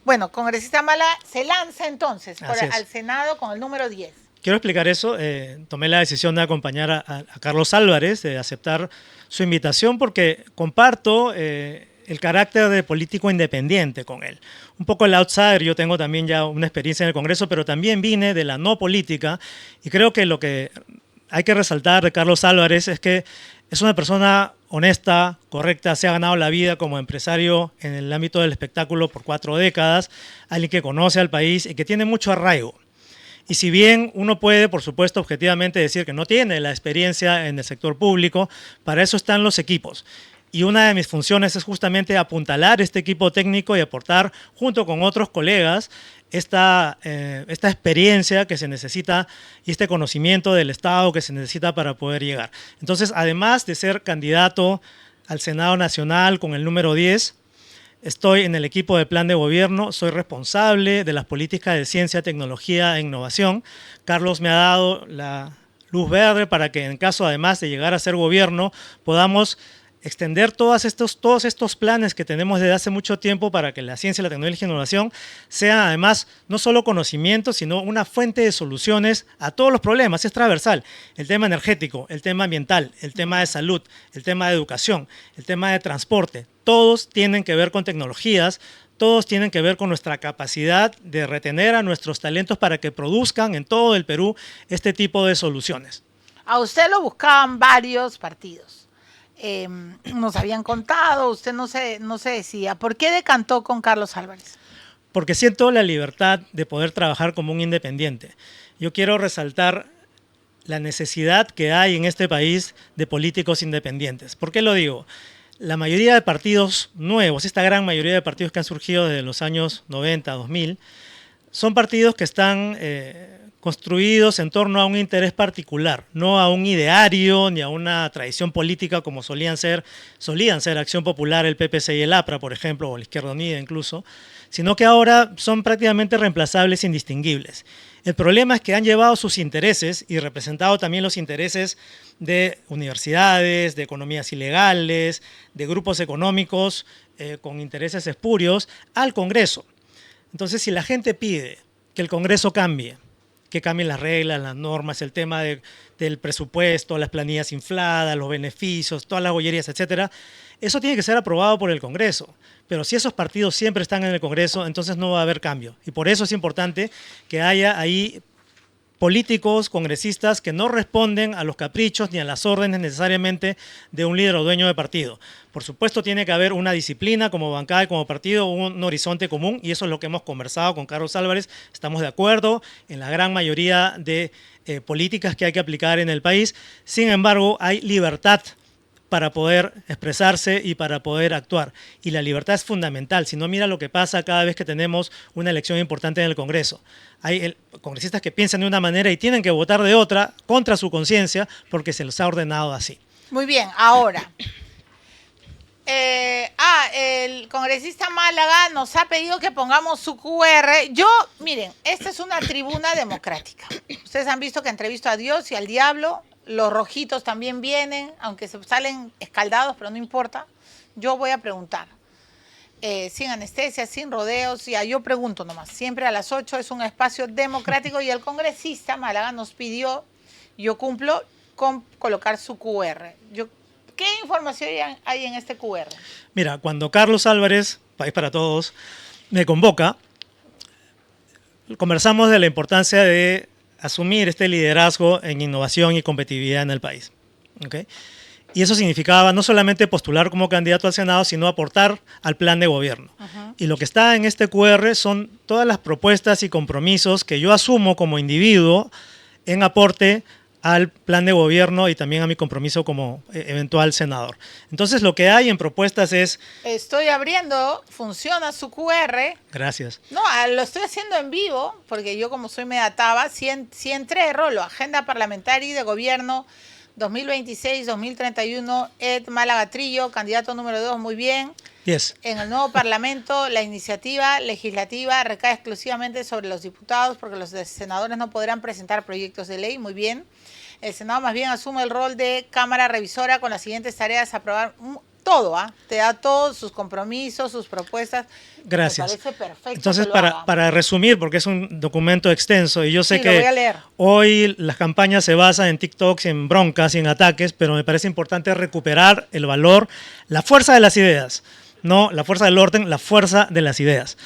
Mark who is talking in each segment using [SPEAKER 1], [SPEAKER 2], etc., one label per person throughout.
[SPEAKER 1] Bueno, congresista Málaga se lanza entonces al
[SPEAKER 2] es.
[SPEAKER 1] Senado con el número 10.
[SPEAKER 2] Quiero explicar eso. Tomé la decisión de acompañar a Carlos Álvarez, de aceptar su invitación porque comparto el carácter de político independiente con él. Un poco el outsider, yo tengo también ya una experiencia en el Congreso, pero también vine de la no política y creo que lo que hay que resaltar de Carlos Álvarez es que es una persona honesta, correcta, se ha ganado la vida como empresario en el ámbito del espectáculo por 4 décadas, alguien que conoce al país y que tiene mucho arraigo. Y si bien uno puede, por supuesto, objetivamente decir que no tiene la experiencia en el sector público, para eso están los equipos. Y una de mis funciones es justamente apuntalar este equipo técnico y aportar, junto con otros colegas, esta experiencia que se necesita y este conocimiento del Estado que se necesita para poder llegar. Entonces, además de ser candidato al Senado Nacional con el número 10, estoy en el equipo de plan de gobierno, soy responsable de las políticas de ciencia, tecnología e innovación. Carlos me ha dado la luz verde para que en caso además de llegar a ser gobierno podamos extender todos estos planes que tenemos desde hace mucho tiempo para que la ciencia, la tecnología y la innovación sean además no solo conocimiento, sino una fuente de soluciones a todos los problemas. Es transversal. El tema energético, el tema ambiental, el tema de salud, el tema de educación, el tema de transporte. Todos tienen que ver con tecnologías, todos tienen que ver con nuestra capacidad de retener a nuestros talentos para que produzcan en todo el Perú este tipo de soluciones.
[SPEAKER 1] A usted lo buscaban varios partidos. Nos habían contado, usted no se decía. ¿Por qué decantó con Carlos Álvarez?
[SPEAKER 2] Porque siento la libertad de poder trabajar como un independiente. Yo quiero resaltar la necesidad que hay en este país de políticos independientes. ¿Por qué lo digo? La mayoría de partidos nuevos, esta gran mayoría de partidos que han surgido desde los años 90, 2000, son partidos que están construidos en torno a un interés particular, no a un ideario ni a una tradición política como solían ser Acción Popular, el PPC y el APRA, por ejemplo, o la Izquierda Unida incluso, sino que ahora son prácticamente reemplazables e indistinguibles. El problema es que han llevado sus intereses y representado también los intereses de universidades, de economías ilegales, de grupos económicos con intereses espurios al Congreso. Entonces, si la gente pide que el Congreso cambie, que cambien las reglas, las normas, el tema del presupuesto, las planillas infladas, los beneficios, todas las bollerías, etcétera, eso tiene que ser aprobado por el Congreso. Pero si esos partidos siempre están en el Congreso, entonces no va a haber cambio. Y por eso es importante que haya ahí políticos, congresistas que no responden a los caprichos ni a las órdenes necesariamente de un líder o dueño de partido. Por supuesto tiene que haber una disciplina como bancada y como partido, un horizonte común, y eso es lo que hemos conversado con Carlos Álvarez. Estamos de acuerdo en la gran mayoría de políticas que hay que aplicar en el país. Sin embargo, hay libertad para poder expresarse y para poder actuar. Y la libertad es fundamental. Si no, mira lo que pasa cada vez que tenemos una elección importante en el Congreso. Hay congresistas que piensan de una manera y tienen que votar de otra, contra su conciencia, porque se los ha ordenado así.
[SPEAKER 1] Muy bien, ahora. El congresista Málaga nos ha pedido que pongamos su QR. Miren, esta es una tribuna democrática. Ustedes han visto que entrevisto a Dios y al diablo. Los rojitos también vienen, aunque se salen escaldados, pero no importa. Yo voy a preguntar. Sin anestesia, sin rodeos. Yo pregunto nomás. Siempre a las 8 es un espacio democrático y el congresista Málaga nos pidió, yo cumplo, con colocar su QR. ¿Qué información hay en este QR?
[SPEAKER 2] Mira, cuando Carlos Álvarez, País para Todos, me convoca, conversamos de la importancia de asumir este liderazgo en innovación y competitividad en el país. ¿Okay? Y eso significaba no solamente postular como candidato al Senado, sino aportar al plan de gobierno. Y lo que está en este QR son todas las propuestas y compromisos que yo asumo como individuo en aporte al plan de gobierno y también a mi compromiso como eventual senador. Entonces, lo que hay en propuestas es...
[SPEAKER 1] Estoy abriendo, funciona su QR.
[SPEAKER 2] Gracias.
[SPEAKER 1] No, lo estoy haciendo en vivo, porque yo como soy media taba, si entré, Rolo, Agenda Parlamentaria y de Gobierno 2026-2031, Ed Málaga Trillo, candidato número 2, muy bien.
[SPEAKER 2] Yes.
[SPEAKER 1] En el nuevo Parlamento, la iniciativa legislativa recae exclusivamente sobre los diputados, porque los senadores no podrán presentar proyectos de ley, muy bien. El Senado más bien asume el rol de Cámara Revisora con las siguientes tareas: aprobar todo, te da todos sus compromisos, sus propuestas.
[SPEAKER 2] Gracias.
[SPEAKER 1] Me parece perfecto.
[SPEAKER 2] Entonces, para resumir, porque es un documento extenso y yo sé
[SPEAKER 1] Sí, lo voy a
[SPEAKER 2] que
[SPEAKER 1] leer.
[SPEAKER 2] hoy las campañas se basan en TikToks, en broncas y en ataques, pero me parece importante recuperar el valor, la fuerza de las ideas, no la fuerza del orden, la fuerza de las ideas.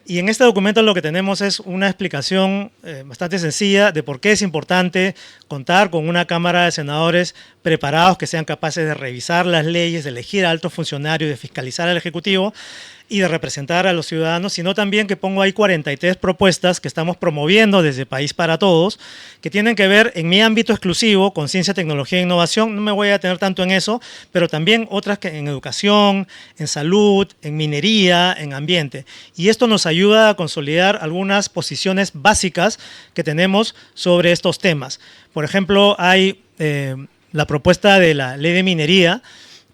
[SPEAKER 2] Y en este documento lo que tenemos es una explicación bastante sencilla de por qué es importante contar con una Cámara de Senadores preparados que sean capaces de revisar las leyes, de elegir a altos funcionarios, de fiscalizar al Ejecutivo y de representar a los ciudadanos, sino también que pongo ahí 43 propuestas que estamos promoviendo desde País para Todos, que tienen que ver en mi ámbito exclusivo con ciencia, tecnología e innovación. No me voy a detener tanto en eso, pero también otras que en educación, en salud, en minería, en ambiente. Y esto nos ayuda a consolidar algunas posiciones básicas que tenemos sobre estos temas. Por ejemplo, hay la propuesta de la ley de minería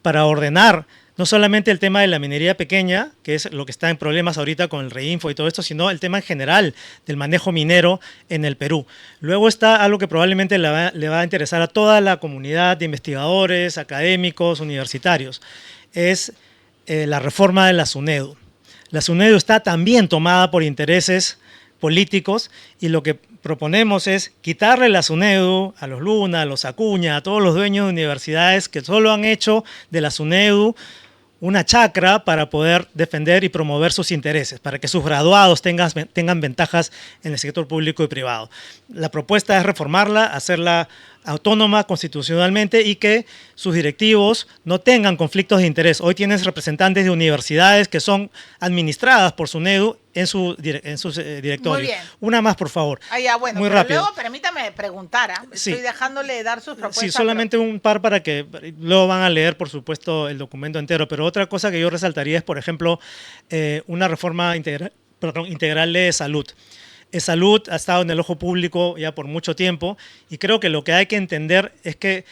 [SPEAKER 2] para ordenar no solamente el tema de la minería pequeña, que es lo que está en problemas ahorita con el Reinfo y todo esto, sino el tema en general del manejo minero en el Perú. Luego está algo que probablemente le va a interesar a toda la comunidad de investigadores, académicos, universitarios. Es la reforma de la SUNEDU. La SUNEDU está también tomada por intereses políticos y lo que proponemos es quitarle la SUNEDU a los Luna, a los Acuña, a todos los dueños de universidades que solo han hecho de la SUNEDU una chacra para poder defender y promover sus intereses, para que sus graduados tengan ventajas en el sector público y privado. La propuesta es reformarla, hacerla autónoma constitucionalmente y que sus directivos no tengan conflictos de interés. Hoy tienes representantes de universidades que son administradas por SUNEDU en sus directorios.
[SPEAKER 1] Muy bien.
[SPEAKER 2] Una más, por favor.
[SPEAKER 1] Bueno,
[SPEAKER 2] muy
[SPEAKER 1] pero
[SPEAKER 2] rápido.
[SPEAKER 1] luego permítame preguntar,
[SPEAKER 2] Sí.
[SPEAKER 1] estoy dejándole dar sus propuestas.
[SPEAKER 2] Sí, solamente un par para que luego van a leer, por supuesto, el documento entero. Pero otra cosa que yo resaltaría es, por ejemplo, una reforma integral de salud. Salud ha estado en el ojo público ya por mucho tiempo y creo que lo que hay que entender es que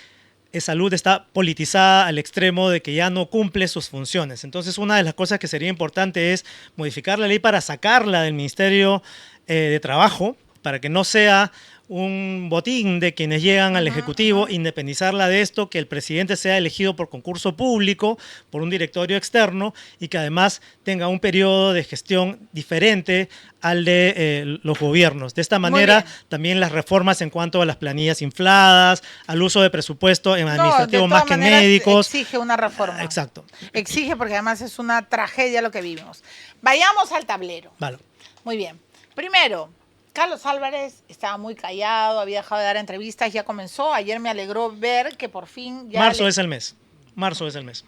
[SPEAKER 2] salud está politizada al extremo de que ya no cumple sus funciones. Entonces, una de las cosas que sería importante es modificar la ley para sacarla del Ministerio de Trabajo, para que no sea un botín de quienes llegan al Ejecutivo, independizarla de esto, que el presidente sea elegido por concurso público, por un directorio externo y que además tenga un periodo de gestión diferente al de los gobiernos. De esta manera, también las reformas en cuanto a las planillas infladas, al uso de presupuesto en administrativo más que médicos.
[SPEAKER 1] Exige una reforma.
[SPEAKER 2] Exacto.
[SPEAKER 1] Exige porque además es una tragedia lo que vivimos. Vayamos al tablero.
[SPEAKER 2] Vale.
[SPEAKER 1] Muy bien. Primero, Carlos Álvarez estaba muy callado, había dejado de dar entrevistas, ya comenzó. Ayer me alegró ver que por fin ya...
[SPEAKER 2] Marzo es el mes. Marzo es el mes.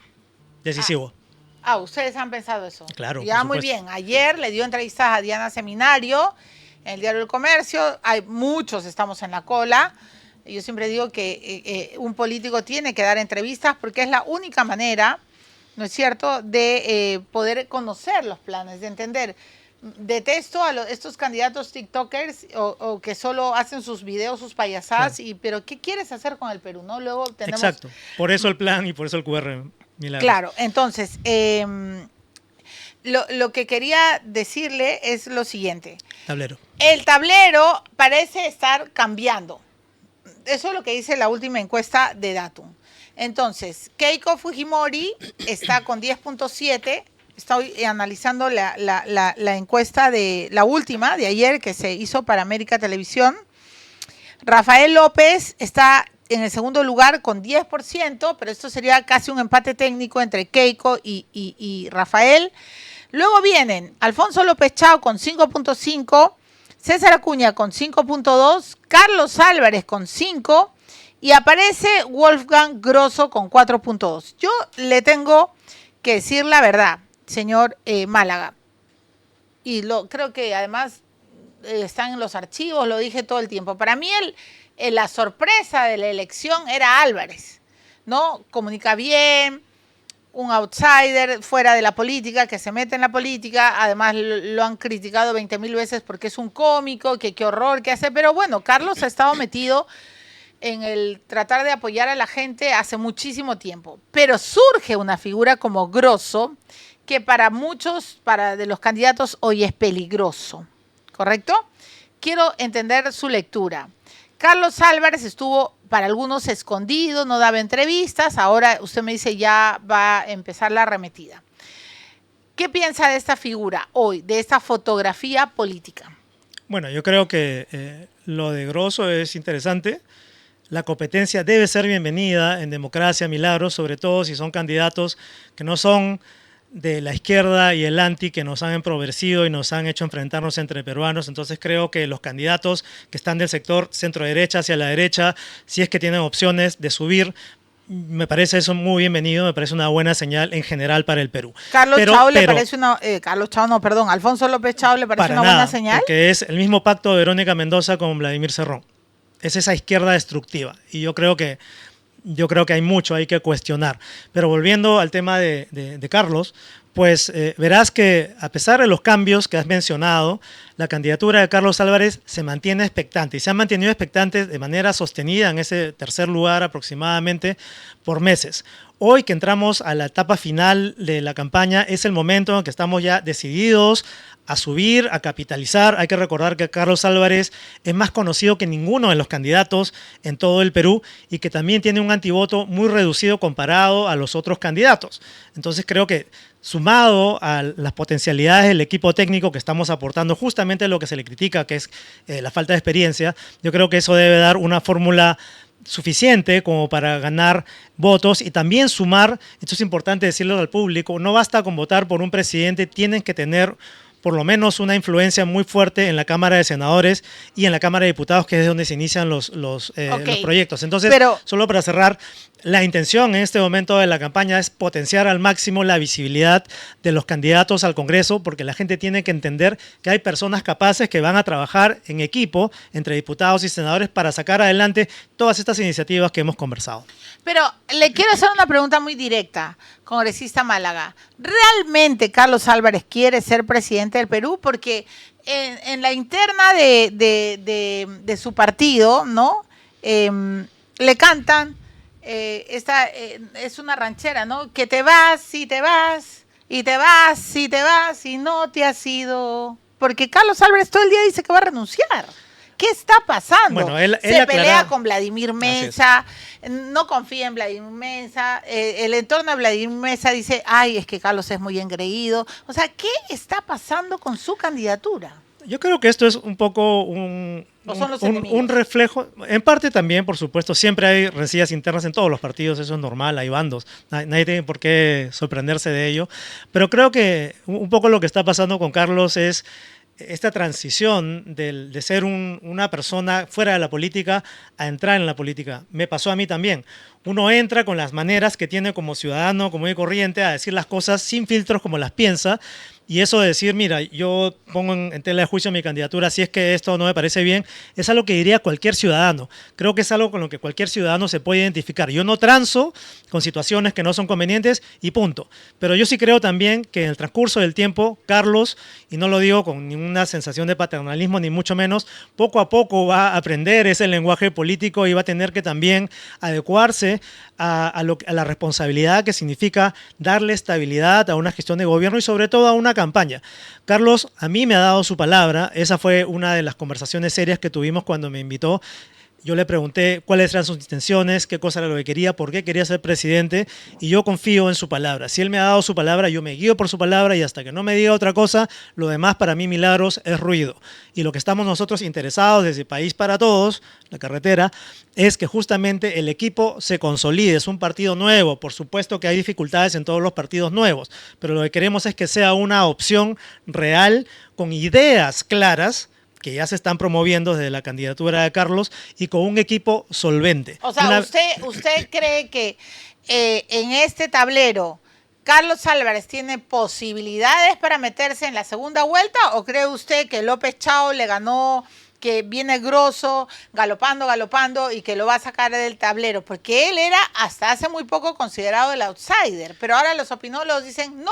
[SPEAKER 2] Decisivo.
[SPEAKER 1] Ustedes han pensado eso.
[SPEAKER 2] Claro,
[SPEAKER 1] ya
[SPEAKER 2] por
[SPEAKER 1] muy
[SPEAKER 2] supuesto.
[SPEAKER 1] bien. Ayer le dio entrevistas a Diana Seminario en el Diario del Comercio. Hay muchos, estamos en la cola. Yo siempre digo que un político tiene que dar entrevistas porque es la única manera, ¿no es cierto?, de poder conocer los planes, de entender. Detesto a estos candidatos tiktokers o que solo hacen sus videos, sus payasadas,
[SPEAKER 2] Claro.
[SPEAKER 1] pero ¿qué quieres hacer con el Perú? ¿No? Luego tenemos...
[SPEAKER 2] Exacto. Por eso el plan y por eso el QR. Milagros.
[SPEAKER 1] Claro, entonces, lo que quería decirle es lo siguiente.
[SPEAKER 2] Tablero.
[SPEAKER 1] El tablero parece estar cambiando. Eso es lo que dice la última encuesta de Datum. Entonces, Keiko Fujimori está con 10.7. Estoy analizando la encuesta de la última de ayer que se hizo para América Televisión. Rafael López está en el segundo lugar con 10%, pero esto sería casi un empate técnico entre Keiko y Rafael. Luego vienen Alfonso López Chao con 5.5%, César Acuña con 5.2%, Carlos Álvarez con 5% y aparece Wolfgang Grosso con 4.2%. Yo le tengo que decir la verdad, señor Málaga, y creo que además están en los archivos, lo dije todo el tiempo. Para mí la sorpresa de la elección era Álvarez, ¿no? Comunica bien, un outsider fuera de la política, que se mete en la política, además lo han criticado 20.000 veces porque es un cómico, que qué horror que hace, pero bueno, Carlos ha estado metido en el tratar de apoyar a la gente hace muchísimo tiempo, pero surge una figura como Grosso, que para muchos, de los candidatos, hoy es peligroso, ¿correcto? Quiero entender su lectura. Carlos Álvarez estuvo para algunos escondido, no daba entrevistas, ahora usted me dice ya va a empezar la arremetida. ¿Qué piensa de esta figura hoy, de esta fotografía política?
[SPEAKER 2] Bueno, yo creo que lo de Grosso es interesante. La competencia debe ser bienvenida en democracia, Milagros, sobre todo si son candidatos que no son de la izquierda y el anti, que nos han empobrecido y nos han hecho enfrentarnos entre peruanos. Entonces creo que los candidatos que están del sector centro-derecha hacia la derecha, si es que tienen opciones de subir, me parece eso muy bienvenido, me parece una buena señal en general para el Perú.
[SPEAKER 1] Alfonso López Chao le parece una buena señal.
[SPEAKER 2] Porque es el mismo pacto de Verónica Mendoza con Vladimir Cerrón. Es esa izquierda destructiva y yo creo que hay mucho hay que cuestionar. Pero volviendo al tema de Carlos, pues verás que a pesar de los cambios que has mencionado, la candidatura de Carlos Álvarez se mantiene expectante y se ha mantenido expectante de manera sostenida en ese tercer lugar aproximadamente por meses. Hoy que entramos a la etapa final de la campaña es el momento en que estamos ya decididos a subir, a capitalizar. Hay que recordar que Carlos Álvarez es más conocido que ninguno de los candidatos en todo el Perú y que también tiene un antivoto muy reducido comparado a los otros candidatos. Entonces creo que sumado a las potencialidades del equipo técnico que estamos aportando, justamente lo que se le critica, que es la falta de experiencia, yo creo que eso debe dar una fórmula suficiente como para ganar votos y también sumar, esto es importante decirlo al público, no basta con votar por un presidente, tienen que tener por lo menos una influencia muy fuerte en la Cámara de Senadores y en la Cámara de Diputados, que es donde se inician los proyectos. Entonces, solo para cerrar, la intención en este momento de la campaña es potenciar al máximo la visibilidad de los candidatos al Congreso, porque la gente tiene que entender que hay personas capaces que van a trabajar en equipo entre diputados y senadores para sacar adelante todas estas iniciativas que hemos conversado.
[SPEAKER 1] Pero le quiero hacer una pregunta muy directa, congresista Málaga. ¿Realmente Carlos Álvarez quiere ser presidente del Perú? Porque en la interna de su partido, ¿no? Le cantan, es una ranchera, ¿no? Que te vas y te vas, y te vas y te vas, y no te has ido. Porque Carlos Álvarez todo el día dice que va a renunciar. ¿Qué está pasando?
[SPEAKER 2] Bueno, él
[SPEAKER 1] se pelea con Vladimir Mesa, no confía en Vladimir Mesa, el entorno de Vladimir Mesa dice, ay, es que Carlos es muy engreído. O sea, ¿qué está pasando con su candidatura?
[SPEAKER 2] Yo creo que esto es un poco un reflejo, en parte también, por supuesto, siempre hay rencillas internas en todos los partidos, eso es normal, hay bandos, nadie tiene por qué sorprenderse de ello, pero creo que un poco lo que está pasando con Carlos es esta transición de ser una persona fuera de la política a entrar en la política. Me pasó a mí también. Uno entra con las maneras que tiene como ciudadano, común y corriente, a decir las cosas sin filtros como las piensa. Y eso de decir, mira, yo pongo en tela de juicio mi candidatura, si es que esto no me parece bien, es algo que diría cualquier ciudadano. Creo que es algo con lo que cualquier ciudadano se puede identificar. Yo no transo con situaciones que no son convenientes y punto. Pero yo sí creo también que en el transcurso del tiempo, Carlos, y no lo digo con ninguna sensación de paternalismo ni mucho menos, poco a poco va a aprender ese lenguaje político y va a tener que también adecuarse a la responsabilidad que significa darle estabilidad a una gestión de gobierno y sobre todo a una campaña. Carlos a mí me ha dado su palabra, esa fue una de las conversaciones serias que tuvimos cuando me invitó. Yo le pregunté cuáles eran sus intenciones, qué cosa era lo que quería, por qué quería ser presidente y yo confío en su palabra. Si él me ha dado su palabra, yo me guío por su palabra y hasta que no me diga otra cosa, lo demás para mí, Milagros, es ruido. Y lo que estamos nosotros interesados desde País para Todos, la carretera, es que justamente el equipo se consolide. Es un partido nuevo, por supuesto que hay dificultades en todos los partidos nuevos, pero lo que queremos es que sea una opción real, con ideas claras, que ya se están promoviendo desde la candidatura de Carlos y con un equipo solvente.
[SPEAKER 1] O sea, ¿usted cree que en este tablero Carlos Álvarez tiene posibilidades para meterse en la segunda vuelta o cree usted que López Chao le ganó, que viene Grosso, galopando y que lo va a sacar del tablero? Porque él era hasta hace muy poco considerado el outsider, pero ahora los opinólogos dicen no,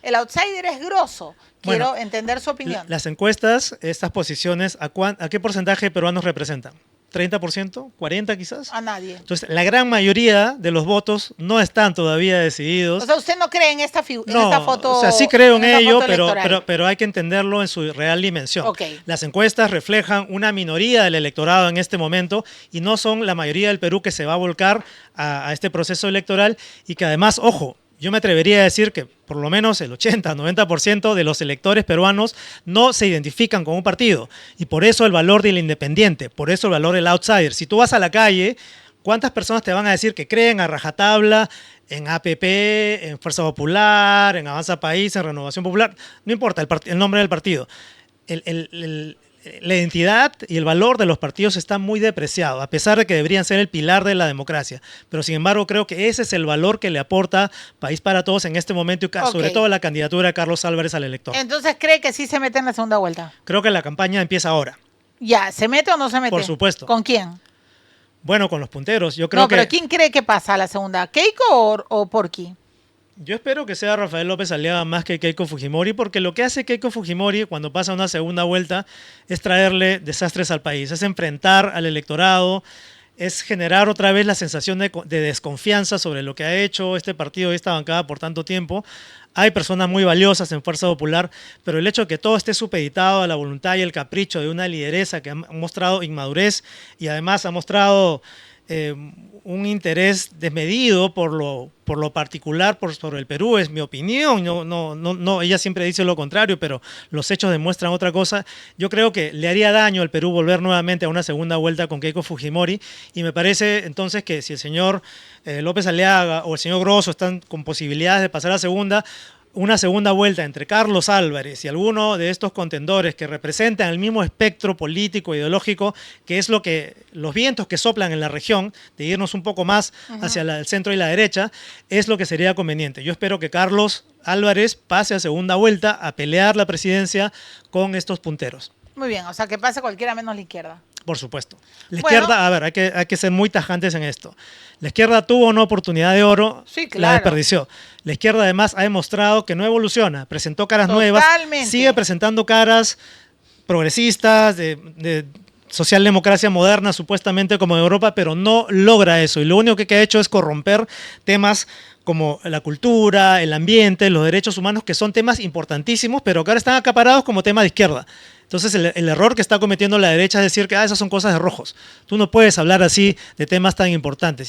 [SPEAKER 1] el outsider es Grosso. Quiero entender su opinión.
[SPEAKER 2] Las encuestas, estas posiciones, ¿a qué porcentaje de peruanos representan? 30%, 40% quizás.
[SPEAKER 1] A nadie.
[SPEAKER 2] Entonces, la gran mayoría de los votos no están todavía decididos.
[SPEAKER 1] O sea, ¿usted no cree en esta, en
[SPEAKER 2] No,
[SPEAKER 1] esta foto?
[SPEAKER 2] o sea, sí creo en
[SPEAKER 1] esta
[SPEAKER 2] ello,
[SPEAKER 1] foto electoral?
[SPEAKER 2] pero hay que entenderlo en su real dimensión.
[SPEAKER 1] Ok.
[SPEAKER 2] Las encuestas reflejan una minoría del electorado en este momento y no son la mayoría del Perú que se va a volcar a este proceso electoral y que además, ojo, yo me atrevería a decir que por lo menos el 80-90% de los electores peruanos no se identifican con un partido y por eso el valor del independiente, por eso el valor del outsider. Si tú vas a la calle, ¿cuántas personas te van a decir que creen a rajatabla en APP, en Fuerza Popular, en Avanza País, en Renovación Popular? No importa el nombre del partido. La identidad y el valor de los partidos está muy depreciado, a pesar de que deberían ser el pilar de la democracia. Pero sin embargo, creo que ese es el valor que le aporta País para Todos en este momento, y sobre todo la candidatura de Carlos Álvarez al elector.
[SPEAKER 1] Entonces, ¿cree que sí se mete en la segunda vuelta?
[SPEAKER 2] Creo que la campaña empieza ahora.
[SPEAKER 1] Ya, ¿se mete o no se mete?
[SPEAKER 2] Por supuesto.
[SPEAKER 1] ¿Con quién?
[SPEAKER 2] Bueno, con los punteros. Yo creo
[SPEAKER 1] pero ¿quién cree que pasa a la segunda? ¿Keiko o Porky?
[SPEAKER 2] Yo espero que sea Rafael López Aliaga más que Keiko Fujimori, porque lo que hace Keiko Fujimori cuando pasa una segunda vuelta es traerle desastres al país, es enfrentar al electorado, es generar otra vez la sensación de desconfianza sobre lo que ha hecho este partido y esta bancada por tanto tiempo. Hay personas muy valiosas en Fuerza Popular, pero el hecho de que todo esté supeditado a la voluntad y el capricho de una lideresa que ha mostrado inmadurez y además ha mostrado un interés desmedido por lo particular sobre el Perú, es mi opinión. No, ella siempre dice lo contrario, pero los hechos demuestran otra cosa. Yo creo que le haría daño al Perú volver nuevamente a una segunda vuelta con Keiko Fujimori, y me parece entonces que si el señor López Aliaga o el señor Grosso están con posibilidades de pasar a una segunda vuelta entre Carlos Álvarez y alguno de estos contendores que representan el mismo espectro político e ideológico, que es lo que los vientos que soplan en la región, de irnos un poco más hacia el centro y la derecha, es lo que sería conveniente. Yo espero que Carlos Álvarez pase a segunda vuelta a pelear la presidencia con estos punteros.
[SPEAKER 1] Muy bien, o sea, que pase cualquiera menos la izquierda.
[SPEAKER 2] Por supuesto. La izquierda, a ver, hay que ser muy tajantes en esto. La izquierda tuvo una oportunidad de oro,
[SPEAKER 1] sí, claro,
[SPEAKER 2] la desperdició. La izquierda además ha demostrado que no evoluciona, presentó caras nuevas, sigue presentando caras progresistas, de socialdemocracia moderna supuestamente como de Europa, pero no logra eso. Y lo único que ha hecho es corromper temas como la cultura, el ambiente, los derechos humanos, que son temas importantísimos, pero que ahora están acaparados como tema de izquierda. Entonces el error que está cometiendo la derecha es decir que esas son cosas de rojos. Tú no puedes hablar así de temas tan importantes.